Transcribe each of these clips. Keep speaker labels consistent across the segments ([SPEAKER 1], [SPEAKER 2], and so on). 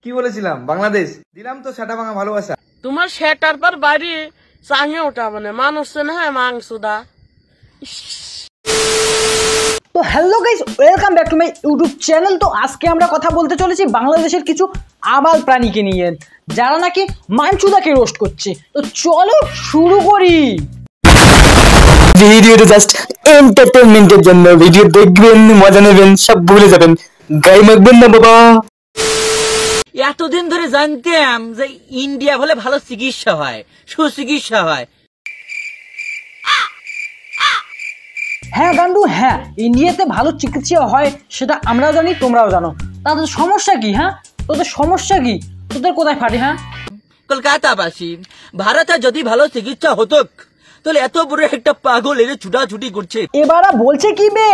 [SPEAKER 1] কি বলেছিলাম? বাংলাদেশ দিলাম তো সেটা ভাঙা ভালোবাসা।
[SPEAKER 2] তোমার সেটার পর বাড়ি চাঙে ওটা মানে মানুষ না হয় মাংসদা।
[SPEAKER 3] তো hello guys, welcome back to my YouTube channel. তো আজকে আমরা কথা বলতে চলেছি বাংলাদেশের কিছু আবাল প্রাণীকে নিয়ে, যারা নাকি মাঞ্চুদাকে রোস্ট করছে। তো চলো শুরু করি।
[SPEAKER 4] ভিডিওটা জাস্ট এন্টারটেইনমেন্টের জন্য, ভিডিও দেখবেন, মজা নেবেন, সব ভুলে যাবেন, গায়ে মাখবেন না বাবা।
[SPEAKER 5] এতদিন ধরে জানতাম যে ইন্ডিয়া বলে ভালো চিকিৎসা হয়, সুচিকিৎসা হয়।
[SPEAKER 3] হ্যাঁ গান্ডু, হ্যাঁ ইন্ডিয়াতে ভালো চিকিৎসা হয়, সেটা আমরাও জানি, তোমরাও জানো। তাদের সমস্যা কি? হ্যাঁ তোদের সমস্যা কি? তোদের কোথায় ফাটে? হ্যাঁ
[SPEAKER 5] কলকাতাবাসী, ভারতে যদি ভালো চিকিৎসা হতো তাহলে এত বড় একটা পাগল এর ছুটাছুটি করছে।
[SPEAKER 3] এবারা বলছে কি বে?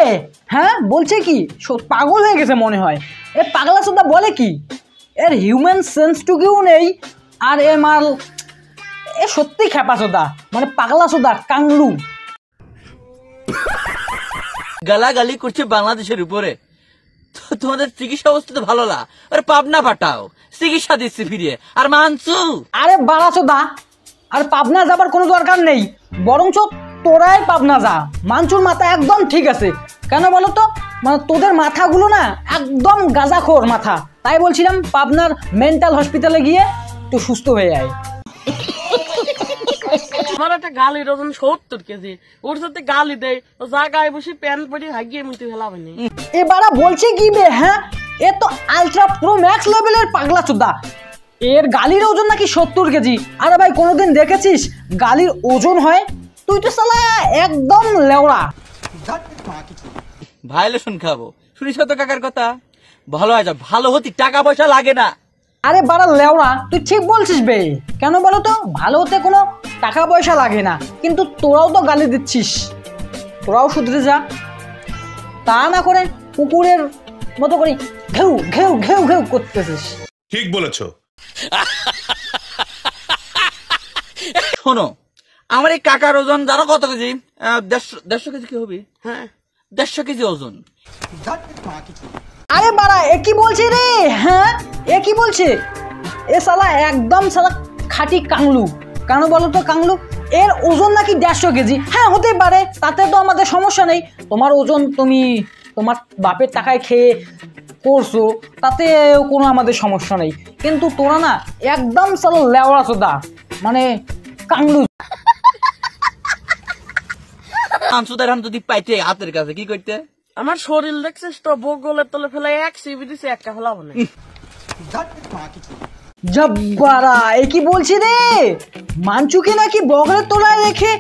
[SPEAKER 3] হ্যাঁ বলছে কি? পাগল হয়ে গেছে মনে হয়। এ পাগলা সুদা বলে কি? এর হিউম্যান সেন্সটুকুও নেই। আর এ মাল এ সত্যি খেপা সোদা, মানে পাগলা সোদা, কাংলু।
[SPEAKER 5] গালাগালি করছে বাংলাদেশের উপরে। তো তোমাদের চিকিৎসা অবস্থা তো ভালো না, আর পাবনা পাঠাও, চিকিৎসা দিচ্ছি ফিরিয়ে। আর মানসু
[SPEAKER 3] আরে বাড়া সোদা, আর পাবনা যাবার কোনো দরকার নেই, বরঞ্চ তোরাই পাবনা যা। মানচুর মাথা একদম ঠিক আছে। কেন বলো তো? মানে তোদের মাথাগুলো না একদম গাঁজাখোর মাথা। তাই বলছিলাম পাবনার মেন্টাল হসপিটালে গিয়ে তো সুস্থ হয়ে যায়।
[SPEAKER 2] আমার একটা গালির ওজন 70 কেজি, ওর সাথে গালি দেয়, ও জায়গায় বসে প্যান্ট পরে হাগিয়ে মুতে ফেলাবেনি।
[SPEAKER 3] এবারা বলছে কি বে? হ্যাঁ এ তো আলট্রা প্রো ম্যাক্স লেভেলের পাগলা চোদা। এর গালির ওজন নাকি 70 কেজি। আরে ভাই কোনোদিন দেখেছিস গালির ওজন হয়? তুই তো শালা একদম লেওড়া।
[SPEAKER 5] ভাইলেশন খাবো। শুনিস তো কাকার কথা, ভালো হয় যা, ভালো হতে টাকা পয়সা লাগে না।
[SPEAKER 3] আরে বাড়া লেওড়া, তুই ঠিক বলছিস বে। কেন বলো তো? ভালো হতে কোনো টাকা পয়সা লাগে না, কিন্তু তোরাও তো গালি দিচ্ছিস। তোরাও শুধরে যা, তা না করে কুকুরের মতো করে ঘেউ ঘেউ ঘেউ ঘেউ করতেছিস।
[SPEAKER 6] ঠিক বলেছো।
[SPEAKER 5] শোনো, আমার এই কাকার ওজন জানো কত কেজি? 150 কেজি কি হবে? হ্যাঁ 150 কেজি ওজন।
[SPEAKER 3] আরে বাড়া এ কি বলছে রে? হ্যাঁ এ কি বলছে? এ শালা একদম শালা খাঁটি কাংলু। কেন বলো তো কাংলু? এর ওজন নাকি 150 কেজি। হ্যাঁ হতে পারে, তাতে তো আমাদের সমস্যা নেই। তোমার ওজন তুমি তোমার বাপের টাকায় খেয়ে করছো, তাতে কোনো আমাদের সমস্যা নেই। কিন্তু তোরা না একদম শালা লেওড়া চোদা, মানে কাংলু।
[SPEAKER 5] আনসুদার হান যদি পাইতে হাতের কাছে কি করতে?
[SPEAKER 2] আমার শরীর দেখছিস তো, বগলের তলে ফেলে এক সিবি দিছে, একটা ফেলাবো না।
[SPEAKER 3] জব্বারা এ কি বলছি রে? মানচুকে নাকি বগলের তলায় রেখে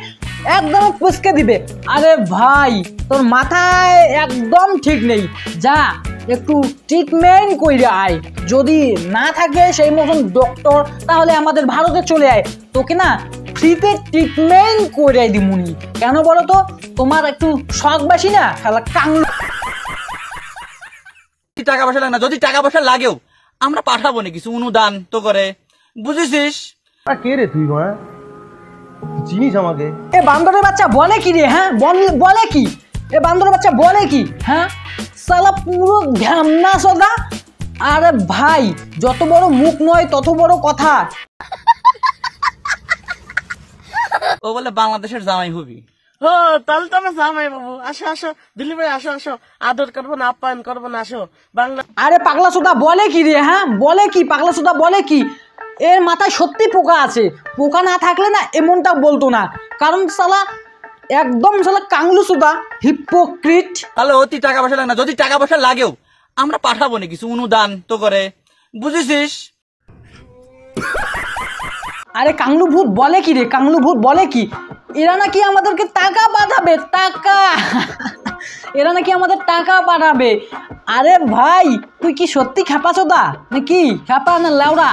[SPEAKER 3] একদম পুচকে দিবে। আরে ভাই তোর মাথায় একদম ঠিক নেই, যা একটু ট্রিটমেন্ট কইরে আয়। যদি না থাকে সেই মতন ডক্টর, তাহলে আমাদের ভারতে চলে আয়, তোকে না ফ্রিতে ট্রিটমেন্ট করে দিমুনি। কেন বলো তো? তোমার একটু শখ বাসি না খেলা কাংলু।
[SPEAKER 5] টাকা পয়সা লাগে না, যদি টাকা পয়সা লাগেও আমরা পাঠাবো না কিছু অনুদান তো করে, বুঝেছিস?
[SPEAKER 7] কে রে তুই? চিনিস আমাকে?
[SPEAKER 3] এ বান্দরের বাচ্চা বলে কি রে? হ্যাঁ বলে কি? এ বান্দরের বাচ্চা বলে কি? হ্যাঁ শালা পুরো ঘামনা সদা। আরে ভাই যত বড় মুখ নয় তত বড় কথা।
[SPEAKER 5] ও বলে বাংলাদেশের জামাই হবি।
[SPEAKER 2] ও তাহলে তো আমার জামাই বাবু। আসো আসো দিলীপ ভাই, আসো আসো, আদর করবো না, আপ্যায়ন করবো না, আসো বাংলা।
[SPEAKER 3] আরে পাগলা সুদা বলে কি রে? হ্যাঁ বলে কি? পাগলা সুদা বলে কি? এর মাথায় সত্যি পোকা আছে। পোকা না থাকলে না এমনটা বলতো না, কারণ শালা একদম শালা কাংলু সুদা, হিপোক্রিট।
[SPEAKER 5] তাহলে অতি টাকা পয়সা লাগে না, যদি টাকা পয়সা লাগেও আমরা পাঠাবো না কিছু অনুদান তো করে, বুঝেছিস?
[SPEAKER 3] আরে কাংলু ভূত বলে কি রে? কাংলু ভূত বলে কি? এরা নাকি আমাদেরকে টাকা পাঠাবে, টাকা। এরা নাকি আমাদের টাকা পাঠাবে। আরে ভাই তুই কি সত্যি খেপা চোদা নাকি? খেপা না লেওড়া?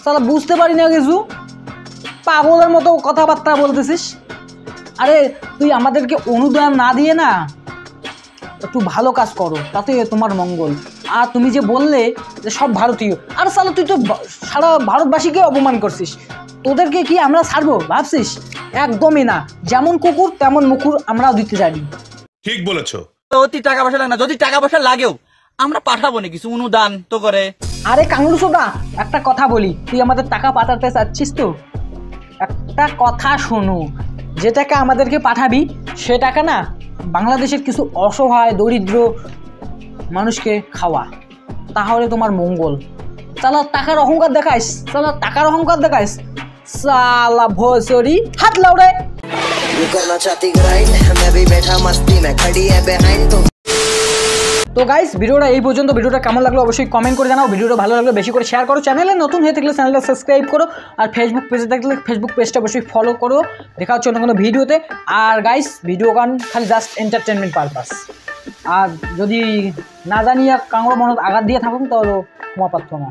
[SPEAKER 3] শালা বুঝতে পারি না কিছু, পাগলের মতো কথাবার্তা বলতেছিস। আরে তুই আমাদেরকে অনুদান না দিয়ে না একটু ভালো কাজ করো, তাতে তোমার মঙ্গল। আর তুমি যে বললে যে সব ভারতীয়, আর শালা তুই তো সারা ভারতবাসীকে অপমান করছিস। তোদেরকে কি আমরা ছাড়বো ভাবছিস? একদমই না। যেমন কুকুর তেমন মুকুর আমরাও দিতে জানি।
[SPEAKER 6] ঠিক বলেছো।
[SPEAKER 5] অতি টাকা পয়সা লাগে না, যদি টাকা পয়সা লাগেও আমরা পাঠাবো না কিছু অনুদান তো করে।
[SPEAKER 3] আরে কাংলু সোদা, একটা কথা বলি, তুই আমাদের টাকা পাঠাতে চাচ্ছিস তো? একটা কথা শোনো, যে টাকা আমাদেরকে পাঠাবি সে টাকা না বাংলাদেশের কিছু অসহায় দরিদ্র মানুষকে খাওয়া, তাহলে তোমার মঙ্গল। চালা টাকার অহংকার দেখাইস, চালা টাকার অহংকার দেখাইস, সালা ভোসরি হাত লাউড়ে।
[SPEAKER 6] करना चाहती ग्राइंड मैं भी बैठा मस्ती में खड़ी है बिहाइंड तो।
[SPEAKER 3] তো গাইস ভিডিওটা এই পর্যন্ত। ভিডিওটা কেমন লাগলো অবশ্যই কমেন্ট করে জানাও। ভিডিওটা ভালো লাগলে বেশি করে শেয়ার করো। চ্যানেলে নতুন হয়ে থাকলে চ্যানেলটা সাবস্ক্রাইব করো। আর ফেসবুক পেজে থাকলে ফেসবুক পেজটা অবশ্যই ফলো করো। দেখা হচ্ছে অন্য কোনো ভিডিওতে। আর গাইস ভিডিও গান খালি জাস্ট এন্টারটেনমেন্ট পারপাস। আর যদি না জানিয়া কাংড়ো মনত আঘাত দিয়ে থাকুন তাহলে ক্ষমা প্রার্থনা।